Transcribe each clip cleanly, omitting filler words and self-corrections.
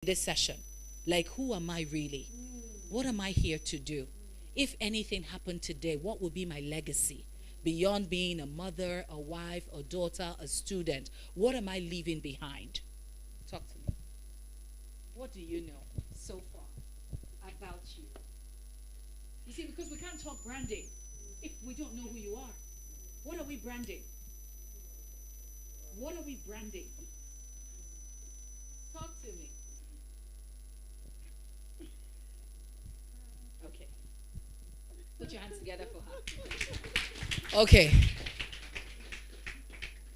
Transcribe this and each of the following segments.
this session. Like, who am I really? What am I here to do? If anything happened today, what would be my legacy? Beyond being a mother, a wife, a daughter, a student, what am I leaving behind? Talk to me. What do you know so far about you? You see, because we can't talk branding if we don't know who you are. What are we branding? What are we branding? Talk to me. Okay. Put your hands together for her. Okay.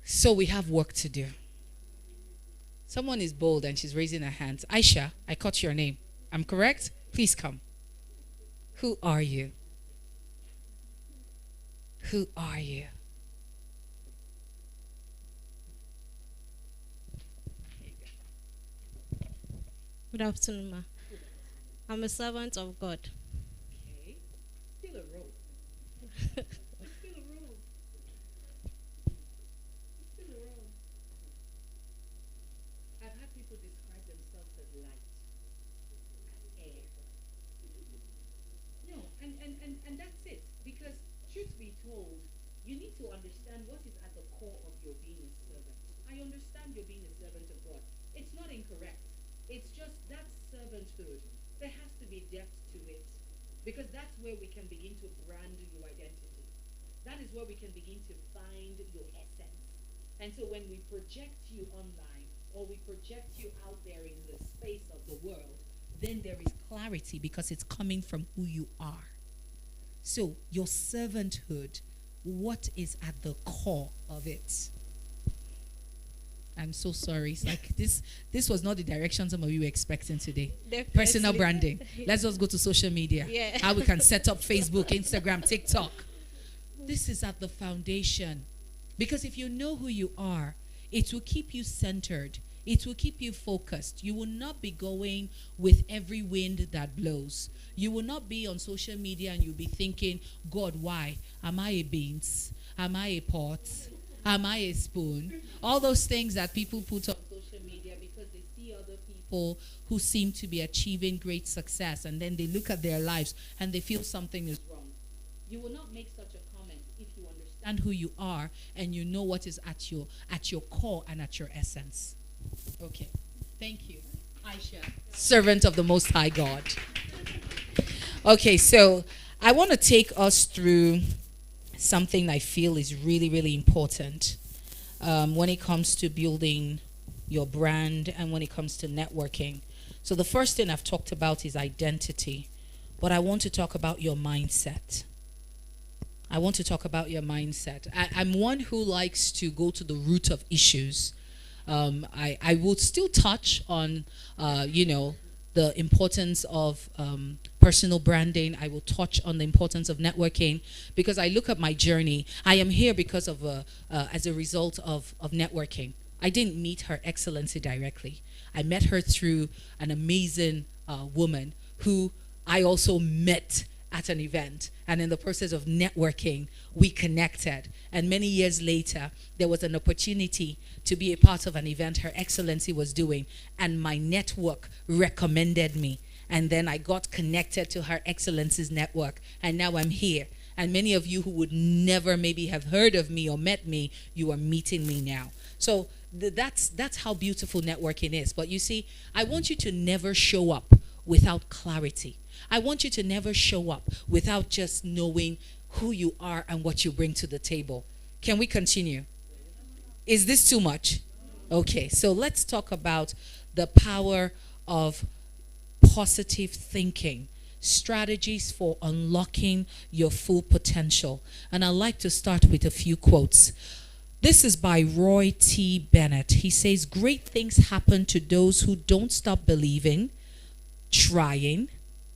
So we have work to do. Someone is bold and she's raising her hands. Aisha, I caught your name. I'm correct? Please come. Who are you? Who are you? Good afternoon, ma. I'm a servant of God. Okay. Fill a role. Fill a role. Fill a role. I've had people describe themselves as light, as air. No, and that's it. Because truth be told, you need to understand what is at the core of your being a servant. I understand you're being a servant of God. It's not incorrect. It's just that servanthood. There has to be depth to it. Because that's where we can begin to brand your identity. That is where we can begin to find your essence. And so when we project you online, or we project you out there in the space of the world, then there is clarity because it's coming from who you are. So your servanthood, what is at the core of it? I'm so sorry. It's like this was not the direction some of you were expecting today. Definitely. Personal branding. Let's just go to social media. Yeah. How we can set up Facebook, Instagram, TikTok. This is at the foundation. Because if you know who you are, it will keep you centered. It will keep you focused. You will not be going with every wind that blows. You will not be on social media and you'll be thinking, God, why? Am I a beans? Am I a pot? Am I a spoon? All those things that people put on social media because they see other people who seem to be achieving great success, and then they look at their lives and they feel something is wrong. You will not make such a comment if you understand who you are and you know what is at your core and at your essence. Okay. Thank you. Aisha, servant of the Most High God. Okay, so I want to take us through something I feel is really, really important when it comes to building your brand and when it comes to networking. So the first thing I've talked about is identity, but I want to talk about your mindset. I want to talk about your mindset. I'm one who likes to go to the root of issues. I will still touch on, the importance of personal branding. I will touch on the importance of networking because I look at my journey. I am here because of as a result of networking. I didn't meet Her Excellency directly. I met her through an amazing woman who I also met at an event, and in the process of networking we connected, and many years later there was an opportunity to be a part of an event Her Excellency was doing, and my network recommended me, and then I got connected to Her Excellency's network, and now I'm here. And many of you who would never maybe have heard of me or met me, you are meeting me now. So that's how beautiful networking is. But you see, I want you to never show up without clarity. I want you to never show up without just knowing who you are and what you bring to the table. Can we continue? Is this too much? Okay, so let's talk about the power of positive thinking, strategies for unlocking your full potential. And I'd like to start with a few quotes. This is by Roy T. Bennett. He says, "Great things happen to those who don't stop believing, trying,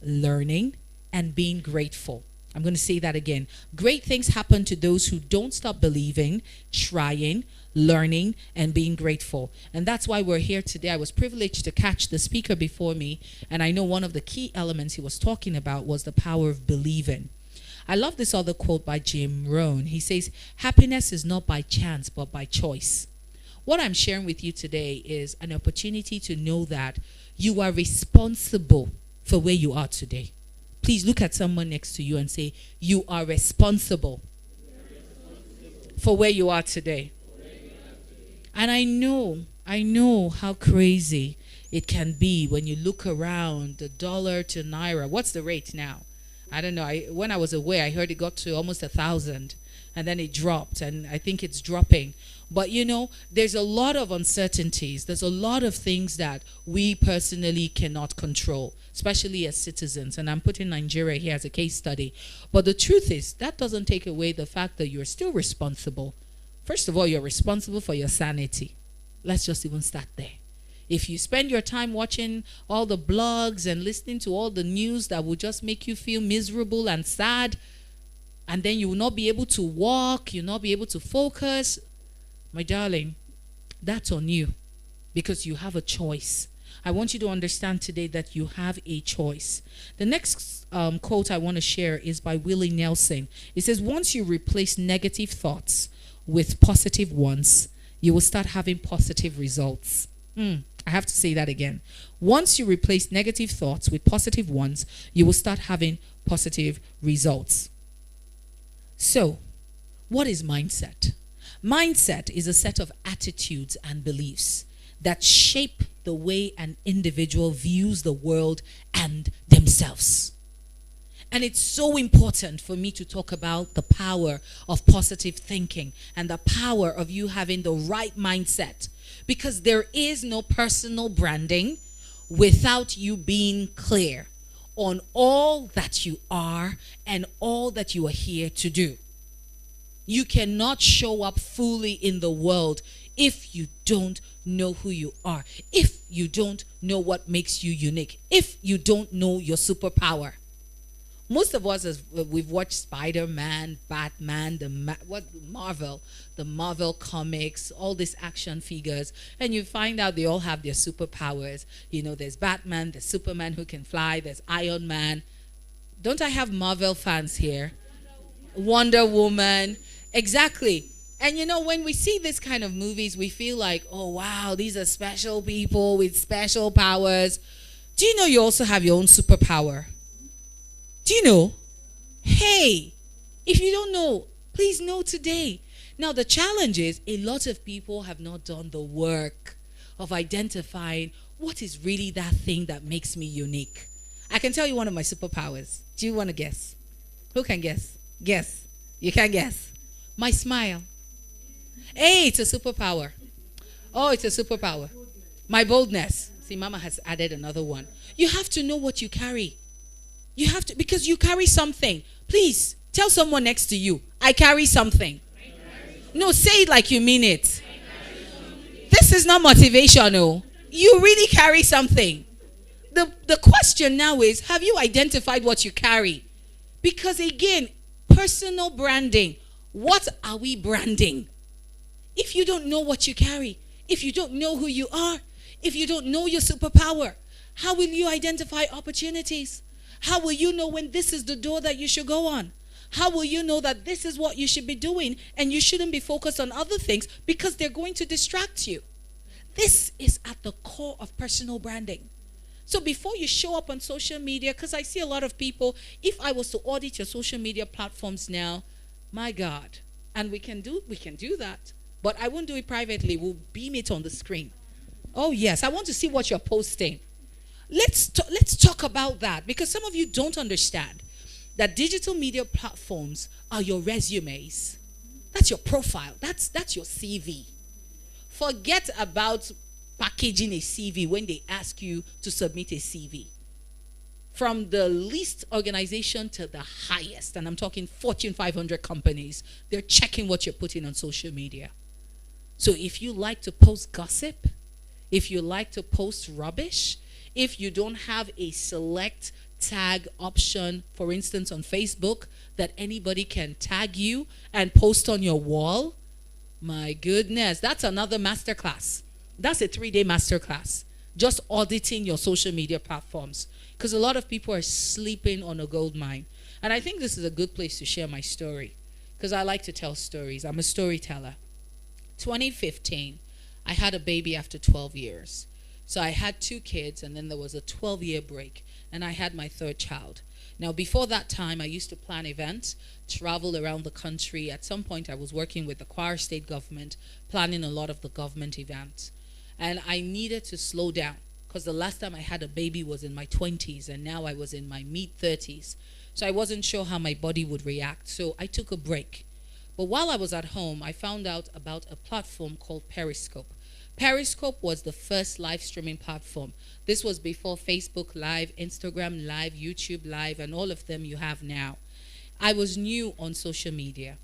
learning, and being grateful." I'm going to say that again. Great things happen to those who don't stop believing, trying, learning, and being grateful. And that's why we're here today. I was privileged to catch the speaker before me, and I know one of the key elements he was talking about was the power of believing. I love this other quote by Jim Rohn. He says, "Happiness is not by chance, but by choice. What I'm sharing with you today is an opportunity to know that you are responsible for where you are today. Please look at someone next to you and say, you are responsible for where you are today. And I know how crazy it can be when you look around the dollar to naira. What's the rate now? I don't know. When I was away, I heard it got to almost 1,000, and then it dropped, and I think it's dropping. But there's a lot of uncertainties. There's a lot of things that we personally cannot control, especially as citizens. And I'm putting Nigeria here as a case study. But the truth is, that doesn't take away the fact that you're still responsible. First of all, you're responsible for your sanity. Let's just even start there. If you spend your time watching all the blogs and listening to all the news that will just make you feel miserable and sad, and then you will not be able to walk, you'll not be able to focus, my darling, that's on you, because you have a choice. I want you to understand today that you have a choice. The next quote I want to share is by Willie Nelson. It says, once you replace negative thoughts with positive ones, you will start having positive results. I have to say that again. Once you replace negative thoughts with positive ones, you will start having positive results. So, what is mindset? Mindset is a set of attitudes and beliefs that shape the way an individual views the world and themselves. And it's so important for me to talk about the power of positive thinking and the power of you having the right mindset, because there is no personal branding without you being clear on all that you are and all that you are here to do. You cannot show up fully in the world if you don't know who you are, if you don't know what makes you unique, if you don't know your superpower. Most of us, as we've watched Spider-Man, Batman, the Marvel comics, all these action figures, and you find out they all have their superpowers. There's Batman, there's Superman who can fly, there's Iron Man. Don't I have Marvel fans here? Wonder Woman. Exactly. And when we see this kind of movies, we feel like, oh wow, these are special people with special powers. Do you know you also have your own superpower? Do you know? Hey, if you don't know, please know today. Now, the challenge is a lot of people have not done the work of identifying what is really that thing that makes me unique. I can tell you one of my superpowers. Do you want to guess? Who can guess? Guess. You can guess. My smile. Hey, it's a superpower. Oh, it's a superpower. My boldness. See, Mama has added another one. You have to know what you carry. You have to, because you carry something. Please tell someone next to you, I carry something. No, say it like you mean it. This is not motivational. You really carry something. The question now is, have you identified what you carry? Because again, personal branding. What are we branding? If you don't know what you carry, if you don't know who you are, if you don't know your superpower, how will you identify opportunities? How will you know when this is the door that you should go on? How will you know that this is what you should be doing and you shouldn't be focused on other things because they're going to distract you? This is at the core of personal branding. So before you show up on social media, because I see a lot of people, if I was to audit your social media platforms now, my God, and we can do that, but I won't do it privately. We'll beam it on the screen. Oh yes, I want to see what you're posting. Let's talk about that, because some of you don't understand that digital media platforms are your resumes. That's your profile. That's your CV. Forget about packaging a CV when they ask you to submit a CV. From the least organization to the highest, and I'm talking Fortune 500 companies, they're checking what you're putting on social media. So if you like to post gossip, if you like to post rubbish, if you don't have a select tag option, for instance, on Facebook, that anybody can tag you and post on your wall, my goodness, that's another masterclass. That's a 3-day masterclass. Just auditing your social media platforms. Because a lot of people are sleeping on a gold mine. And I think this is a good place to share my story, because I like to tell stories. I'm a storyteller. 2015, I had a baby after 12 years. So I had 2 kids, and then there was a 12-year break, and I had my third child. Now, before that time, I used to plan events, travel around the country. At some point, I was working with the Kwara State government, planning a lot of the government events. And I needed to slow down because the last time I had a baby was in my 20s, and now I was in my mid-30s. So I wasn't sure how my body would react. So I took a break. But while I was at home, I found out about a platform called Periscope. Periscope was the first live streaming platform. This was before Facebook Live, Instagram Live, YouTube Live, and all of them you have now. I was new on social media.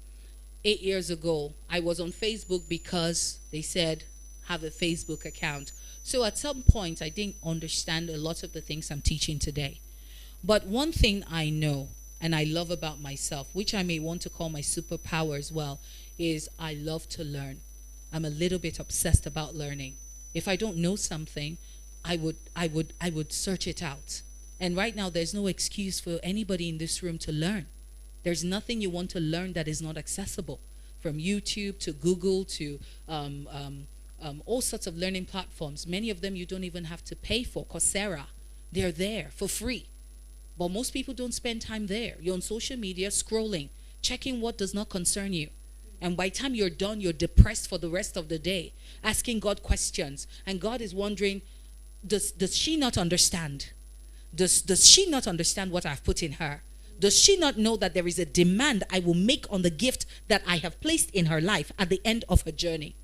8 years ago, I was on Facebook because they said, have a Facebook account. So at some point, I didn't understand a lot of the things I'm teaching today. But one thing I know and I love about myself, which I may want to call my superpower as well, is I love to learn. I'm a little bit obsessed about learning. If I don't know something, I would search it out. And right now, there's no excuse for anybody in this room to learn. There's nothing you want to learn that is not accessible, from YouTube to Google to all sorts of learning platforms. Many of them you don't even have to pay for. Coursera, they're there for free. But most people don't spend time there. You're on social media scrolling, checking what does not concern you. And by the time you're done, you're depressed for the rest of the day, asking God questions. And God is wondering, does she not understand? Does she not understand what I've put in her? Does she not know that there is a demand I will make on the gift that I have placed in her life at the end of her journey?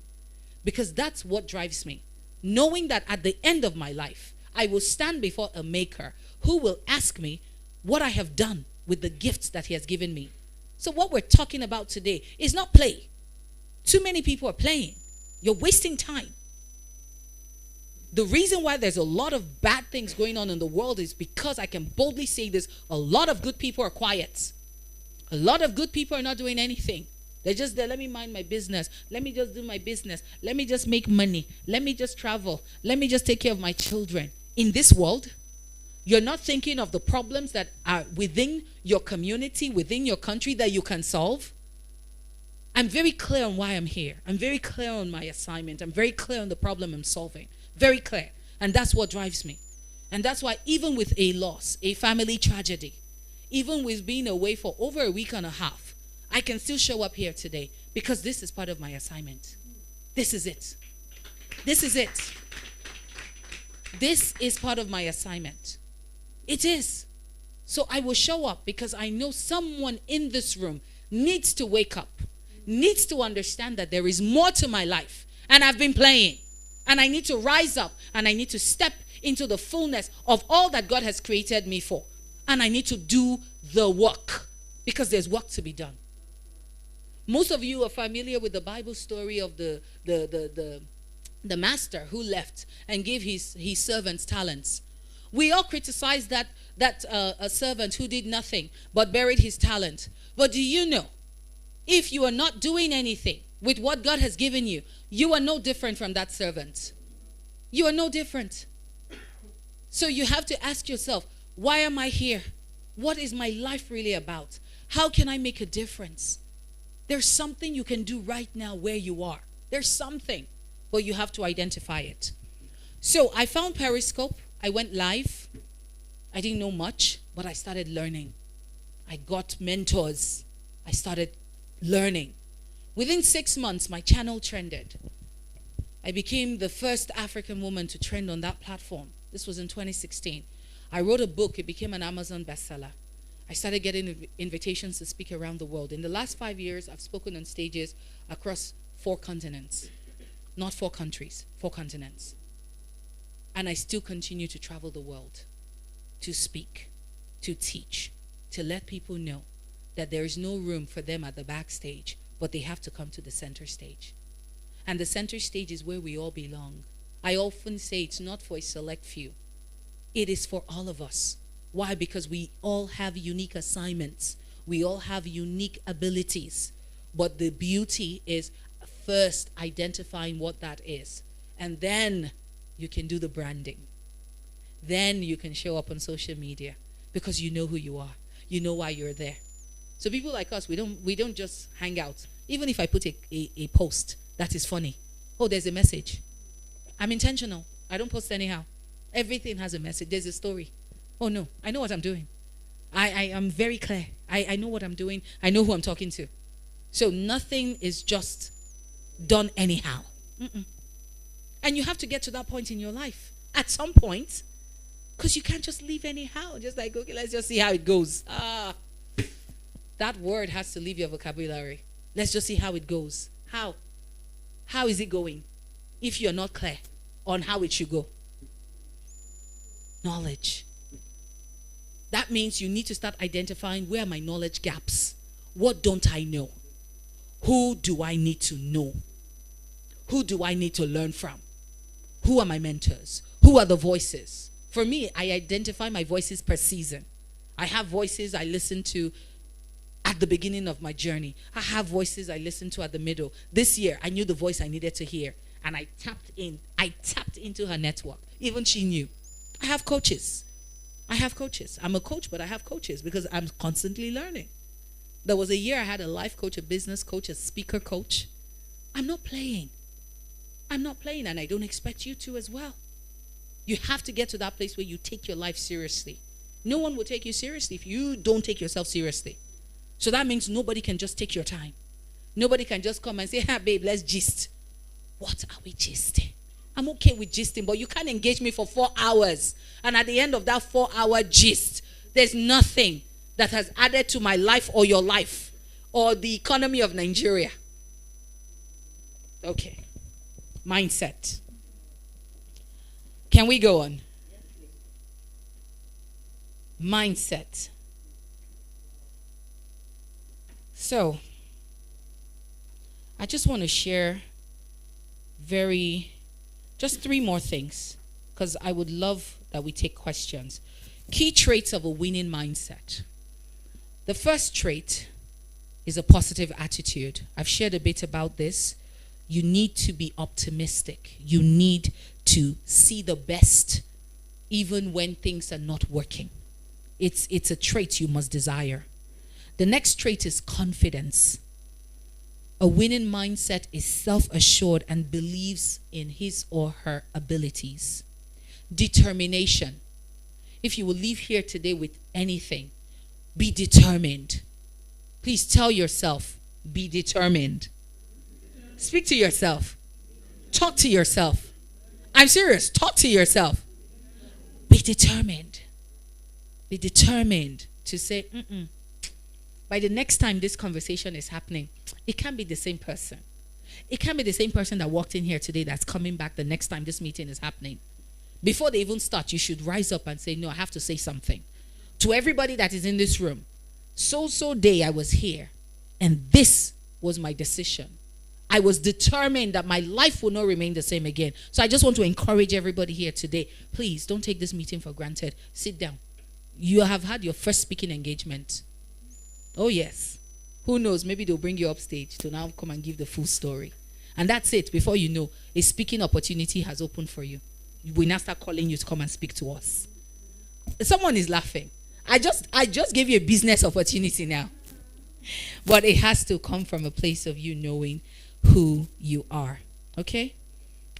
Because that's what drives me. Knowing that at the end of my life, I will stand before a maker who will ask me what I have done with the gifts that he has given me. So what we're talking about today is not play. Too many people are playing. You're wasting time. The reason why there's a lot of bad things going on in the world is because I can boldly say this: a lot of good people are quiet. A lot of good people are not doing anything. They're just there. Let me mind my business. Let me just do my business. Let me just make money. Let me just travel. Let me just take care of my children. In this world, you're not thinking of the problems that are within your community, within your country, that you can solve. I'm very clear on why I'm here. I'm very clear on my assignment. I'm very clear on the problem I'm solving. Very clear. And that's what drives me. And that's why even with a loss, a family tragedy, even with being away for over a week and a half, I can still show up here today because this is part of my assignment. This is it. This is it. This is part of my assignment. It is. So I will show up because I know someone in this room needs to wake up, needs to understand that there is more to my life. And I've been playing. And I need to rise up and I need to step into the fullness of all that God has created me for. And I need to do the work because there's work to be done. Most of you are familiar with the Bible story of the master who left and gave his servants talents. We all criticize that a servant who did nothing but buried his talent. But do you know, if you are not doing anything with what God has given you, you are no different from that servant. You are no different. So you have to ask yourself, why am I here? What is my life really about? How can I make a difference? There's something you can do right now where you are. There's something, but you have to identify it. So I found Periscope. I went live. I didn't know much, but I started learning. I got mentors. I started learning. Within 6 months, my channel trended. I became the first African woman to trend on that platform. This was in 2016. I wrote a book. It became an Amazon bestseller. I started getting invitations to speak around the world. In the last 5 years, I've spoken on stages across 4 continents. Not 4 countries, 4 continents. And I still continue to travel the world, to speak, to teach, to let people know that there is no room for them at the backstage, but they have to come to the center stage. And the center stage is where we all belong. I often say it's not for a select few. It is for all of us. Why? Because we all have unique assignments. We all have unique abilities. But the beauty is first identifying what that is. And then you can do the branding. Then you can show up on social media because you know who you are. You know why you're there. So people like us, we don't just hang out. Even if I put a post that is funny. Oh, there's a message. I'm intentional. I don't post anyhow. Everything has a message. There's a story. Oh no, I know what I'm doing. I am very clear. I know what I'm doing. I know who I'm talking to. So nothing is just done anyhow. Mm-mm. And you have to get to that point in your life at some point, because you can't just leave anyhow. Just like, okay, let's just see how it goes. That word has to leave your vocabulary. Let's just see how it goes. How? How is it going? If you're not clear on how it should go. Knowledge. That means you need to start identifying, where are my knowledge gaps? What don't I know? Who do I need to know? Who do I need to learn from? Who are my mentors? Who are the voices? For me, I identify my voices per season. I have voices I listen to at the beginning of my journey. I have voices I listen to at the middle. This year, I knew the voice I needed to hear, and I tapped in. I tapped into her network. Even she knew. I have coaches. I'm a coach, but I have coaches because I'm constantly learning. There was a year I had a life coach, a business coach, a speaker coach. I'm not playing, and I don't expect you to as well. You have to get to that place where you take your life seriously. No one will take you seriously if you don't take yourself seriously. So that means nobody can just take your time. Nobody can just come and say, babe, let's gist. What are we gisting? I'm okay with gisting, but you can't engage me for 4 hours. And at the end of that 4-hour gist, there's nothing that has added to my life or your life or the economy of Nigeria. Okay. Mindset. Can we go on? Mindset. So, I just want to share just 3 more things, because I would love that we take questions. Key traits of a winning mindset. The first trait is a positive attitude. I've shared a bit about this. You need to be optimistic. You need to see the best even when things are not working. It's a trait you must desire. The next trait is confidence. A winning mindset is self-assured and believes in his or her abilities. Determination. If you will leave here today with anything, be determined. Please tell yourself, be determined. Speak to yourself. Talk to yourself. I'm serious. Talk to yourself. Be determined. Be determined to say, by the next time this conversation is happening, it can't be the same person. It can't be the same person that walked in here today that's coming back the next time this meeting is happening. Before they even start, you should rise up and say, no, I have to say something. To everybody that is in this room, so day I was here, and this was my decision. I was determined that my life will not remain the same again. So I just want to encourage everybody here today, please don't take this meeting for granted. Sit down. You have had your first speaking engagement. Oh yes. Who knows, maybe they'll bring you up stage to now come and give the full story. And that's it. Before you know, a speaking opportunity has opened for you. We now start calling you to come and speak to us. Someone is laughing. I just gave you a business opportunity now. But it has to come from a place of you knowing who you are. Okay?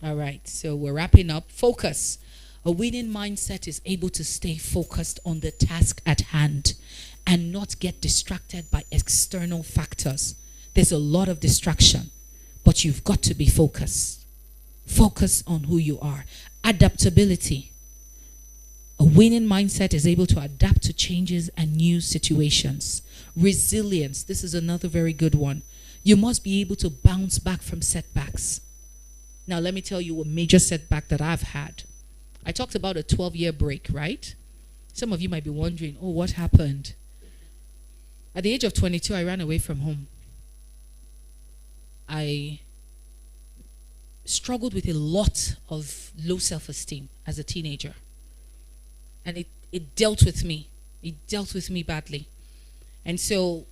All right. So we're wrapping up. Focus. A winning mindset is able to stay focused on the task at hand and not get distracted by external factors. There's a lot of distraction, but you've got to be focused. Focus on who you are. Adaptability. A winning mindset is able to adapt to changes and new situations. Resilience. This is another very good one. You must be able to bounce back from setbacks. Now, let me tell you a major setback that I've had. I talked about a 12-year break, right? Some of you might be wondering, oh, what happened? At the age of 22, I ran away from home. I struggled with a lot of low self-esteem as a teenager. And it dealt with me. It dealt with me badly. And so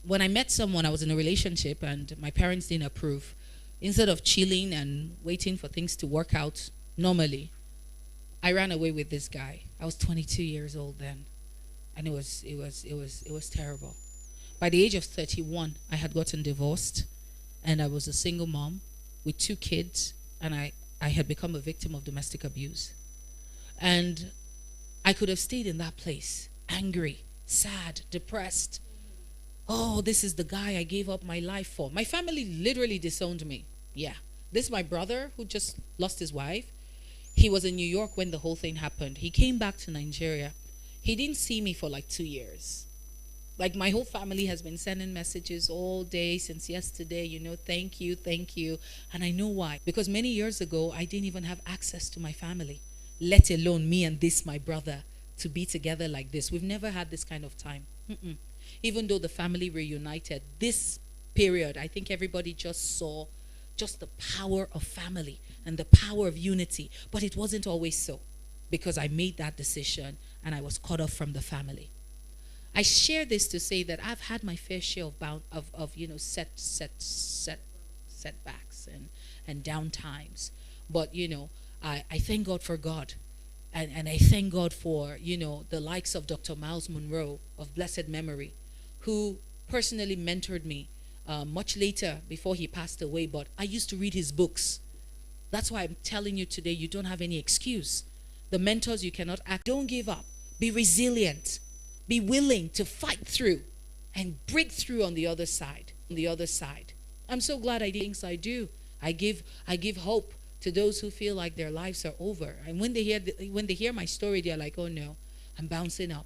when I met someone, I was in a relationship and my parents didn't approve. Instead of chilling and waiting for things to work out normally, I ran away with this guy. I was 22 years old then. And it was terrible. By the age of 31, I had gotten divorced and I was a single mom with 2 kids, and I had become a victim of domestic abuse. And I could have stayed in that place, angry, sad, depressed. Oh, this is the guy I gave up my life for. My family literally disowned me. Yeah. This is my brother who just lost his wife. He was in New York when the whole thing happened. He came back to Nigeria. He didn't see me for like 2 years. Like, my whole family has been sending messages all day since yesterday, thank you, thank you. And I know why. Because many years ago, I didn't even have access to my family, let alone me and this, my brother, to be together like this. We've never had this kind of time. Even though the family reunited, this period, I think everybody just saw just the power of family and the power of unity. But it wasn't always so, because I made that decision and I was cut off from the family. I share this to say that I've had my fair share of setbacks and down times. But I thank God for God. And I thank God for the likes of Dr. Miles Monroe of blessed memory, who personally mentored me much later before he passed away. But I used to read his books. That's why I'm telling you today, you don't have any excuse. The mentors you cannot act. Don't give up. Be resilient. Be willing to fight through and break through on the other side. I'm so glad I did things I do. I give hope to those who feel like their lives are over. And when they hear my story, they're like, oh no, I'm bouncing up.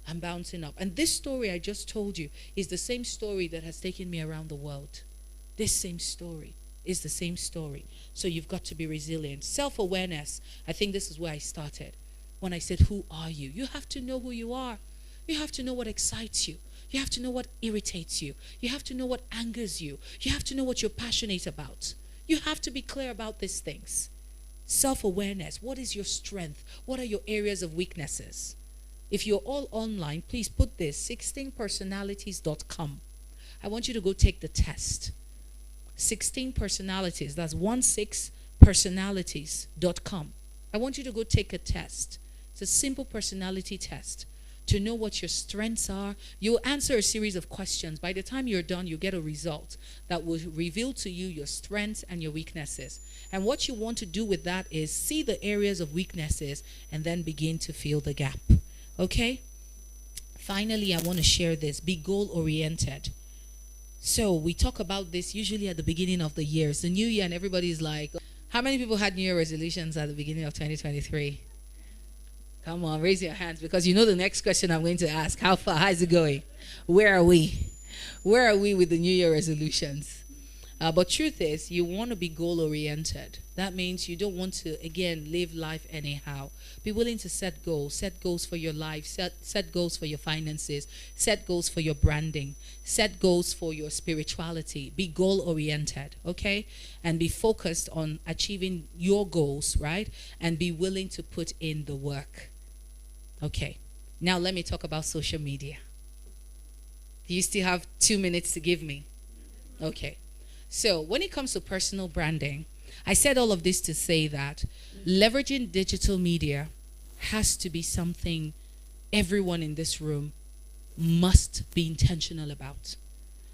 And this story I just told you is the same story that has taken me around the world. This same story is the same story. So you've got to be resilient. Self-awareness. I think this is where I started. When I said, who are you? You have to know who you are. You have to know what excites you. You have to know what irritates you. You have to know what angers you. You have to know what you're passionate about. You have to be clear about these things. Self-awareness. What is your strength? What are your areas of weaknesses? If you're all online, please put this, 16personalities.com. I want you to go take the test. 16 personalities. That's 16personalities.com. I want you to go take a test. It's a simple personality test to know what your strengths are. You'll answer a series of questions. By the time you're done, you get a result that will reveal to you your strengths and your weaknesses. And what you want to do with that is see the areas of weaknesses and then begin to fill the gap. Okay? Finally, I want to share this. Be goal-oriented. So we talk about this usually at the beginning of the year. It's the new year and everybody's like, how many people had New Year resolutions at the beginning of 2023? Come on, raise your hands, because you know the next question I'm going to ask. How far? How's it going? Where are we? Where are we with the New Year resolutions? But truth is, you want to be goal-oriented. That means you don't want to, again, live life anyhow. Be willing to set goals. Set goals for your life. Set goals for your finances. Set goals for your branding. Set goals for your spirituality. Be goal-oriented, okay? And be focused on achieving your goals, right? And be willing to put in the work. Okay. Now let me talk about social media. Do you still have 2 minutes to give me? Okay. So when it comes to personal branding, I said all of this to say that leveraging digital media has to be something everyone in this room must be intentional about.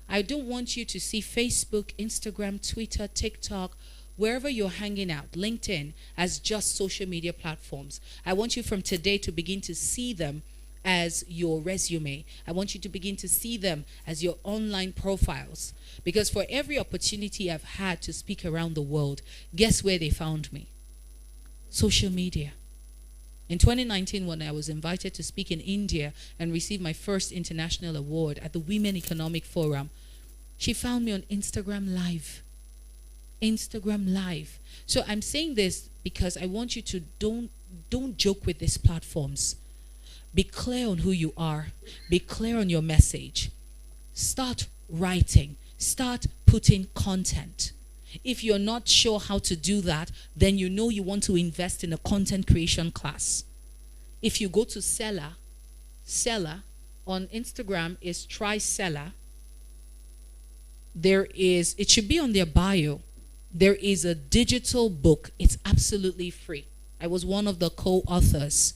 I don't want you to see Facebook, Instagram, Twitter, TikTok, wherever you're hanging out, LinkedIn, as just social media platforms. I want you from today to begin to see them as your resume. I want you to begin to see them as your online profiles. Because for every opportunity I've had to speak around the world, guess where they found me? Social media. In 2019, when I was invited to speak in India and receive my first international award at the Women Economic Forum, she found me on Instagram Live. Instagram Live. So I'm saying this because I want you to don't joke with these platforms. Be clear on who you are. Be clear on your message. Start writing. Start putting content. If you're not sure how to do that, then you know you want to invest in a content creation class. If you go to Seller on Instagram is Try Seller. It should be on their bio. There is a digital book. It's absolutely free. I was one of the co-authors.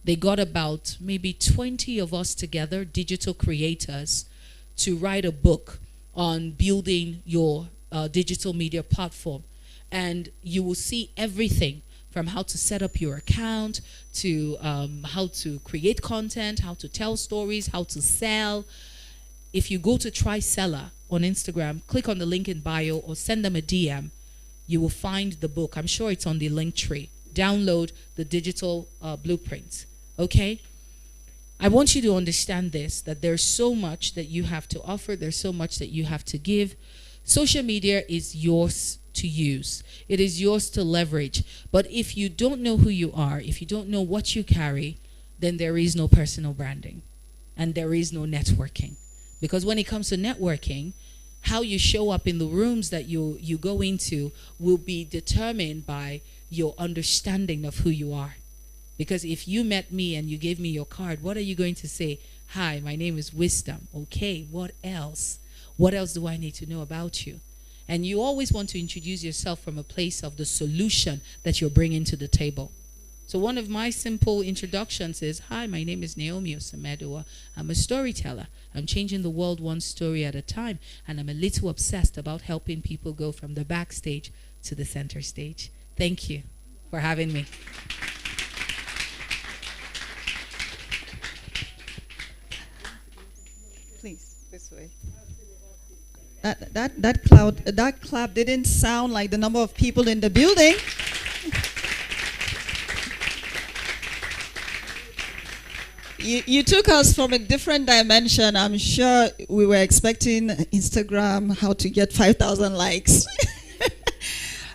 They got about maybe 20 of us together, digital creators, to write a book on building your digital media platform. and you will see everything from how to set up your account to how to create content, how to tell stories, how to sell. If you go to Try Seller on Instagram, click on the link in bio or send them a DM, you will find the book. I'm sure it's on the link tree. Download the digital blueprints. Okay? I want you to understand this, that there's so much that you have to offer. There's so much that you have to give. Social media is yours to use. It is yours to leverage. But if you don't know who you are, if you don't know what you carry, then there is no personal branding and there is no networking. Because when it comes to networking, how you show up in the rooms that you go into will be determined by your understanding of who you are. Because if you met me and you gave me your card, what are you going to say? Hi, my name is Wisdom. Okay, what else? What else do I need to know about you? And you always want to introduce yourself from a place of the solution that you're bringing to the table. So one of my simple introductions is, hi, my name is Naomi Osamedua. I'm a storyteller. I'm changing the world one story at a time. And I'm a little obsessed about helping people go from the backstage to the center stage. Thank you for having me. Please, this way. That clap didn't sound like the number of people in the building. You took us from a different dimension. I'm sure we were expecting Instagram, how to get 5,000 likes.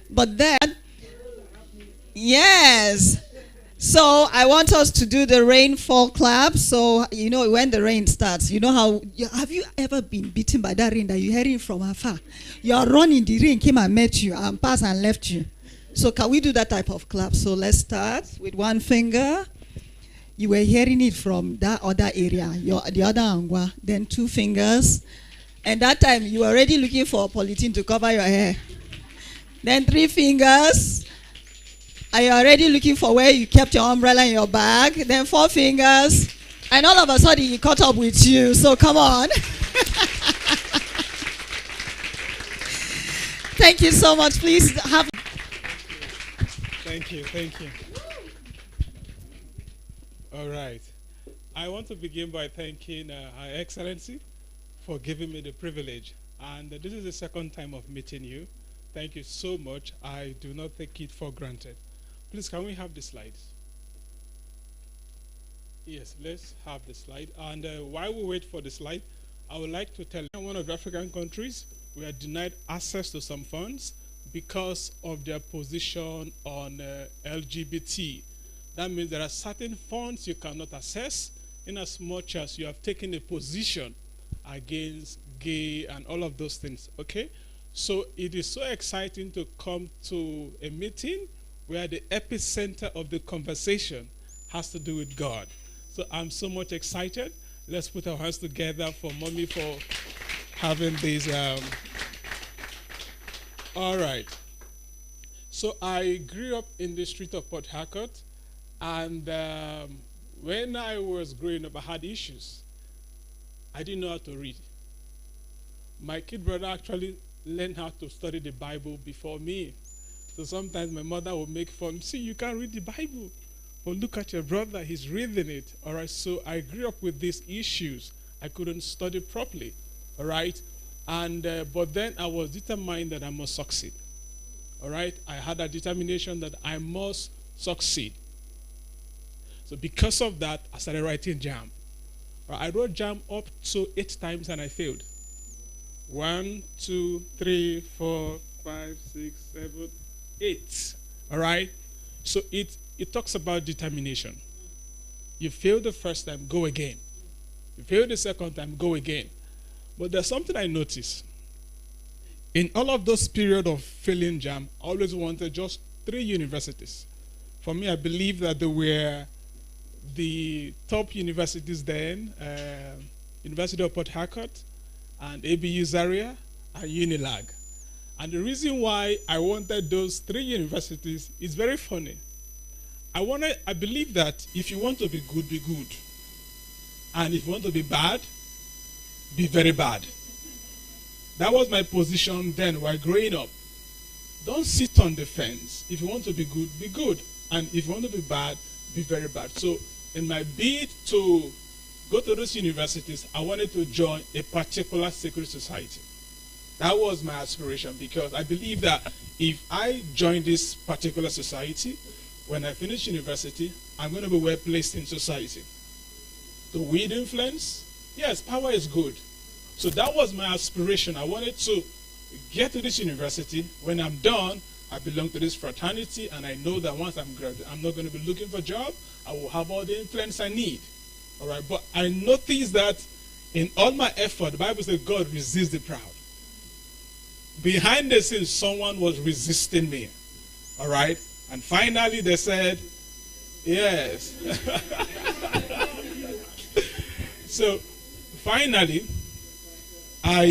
But then, yes. So I want us to do the rainfall clap. So, when the rain starts, have you ever been beaten by that rain that you're hearing from afar? You're running, the rain came and met you and passed and left you. So can we do that type of clap? So let's start with one finger. You were hearing it from that other area, the other angwa, then 2 fingers. And that time you were already looking for a polythene to cover your hair. Then 3 fingers. Are you already looking for where you kept your umbrella in your bag? Then 4 fingers. And all of a sudden he caught up with you. So come on. Thank you so much. Please have. Thank you. All right. I want to begin by thanking Her Excellency for giving me the privilege. And this is the second time of meeting you. Thank you so much. I do not take it for granted. Please, can we have the slides? Yes, let's have the slide. And while we wait for the slide, I would like to tell you, in one of the African countries, we are denied access to some funds because of their position on LGBT. That means there are certain funds you cannot access in as much as you have taken a position against gay and all of those things, okay? So it is so exciting to come to a meeting where the epicenter of the conversation has to do with God. So I'm so much excited. Let's put our hands together for Mommy for having this. All right. So I grew up in the street of Port Harcourt, and when I was growing up, I had issues. I didn't know how to read. My kid brother actually learned how to study the Bible before me. So sometimes my mother would make fun. See, you can't read the Bible. But look at your brother, he's reading it. All right, so I grew up with these issues. I couldn't study properly. All right, and but then I was determined that I must succeed. All right, I had a determination that I must succeed. So because of that, I started writing JAM. I wrote JAM up to 8 times and I failed. 1, 2, 3, 4, 5, 6, 7, 8. All right? So it talks about determination. You fail the first time, go again. You fail the second time, go again. But there's something I noticed. In all of those periods of failing JAM, I always wanted just 3 universities. For me, I believe that they were the top universities then, University of Port Harcourt, and ABU Zaria, and Unilag. And the reason why I wanted those 3 universities is very funny. I believe that if you want to be good, be good. And if you want to be bad, be very bad. That was my position then while growing up. don't sit on the fence. If you want to be good, be good. And if you want to be bad, be very bad. So in my bid to go to those universities, I wanted to join a particular secret society. That was my aspiration, because I believe that if I join this particular society, when I finish university, I'm going to be well placed in society. To wield influence, yes, power is good. So that was my aspiration. I wanted to get to this university. When I'm done, I belong to this fraternity, and I know that once I'm graduate, I'm not going to be looking for a job. I will have all the influence I need. All right, but I noticed that in all my effort, the Bible says God resists the proud. Behind the scenes, someone was resisting me. All right, and finally they said, yes. So finally, I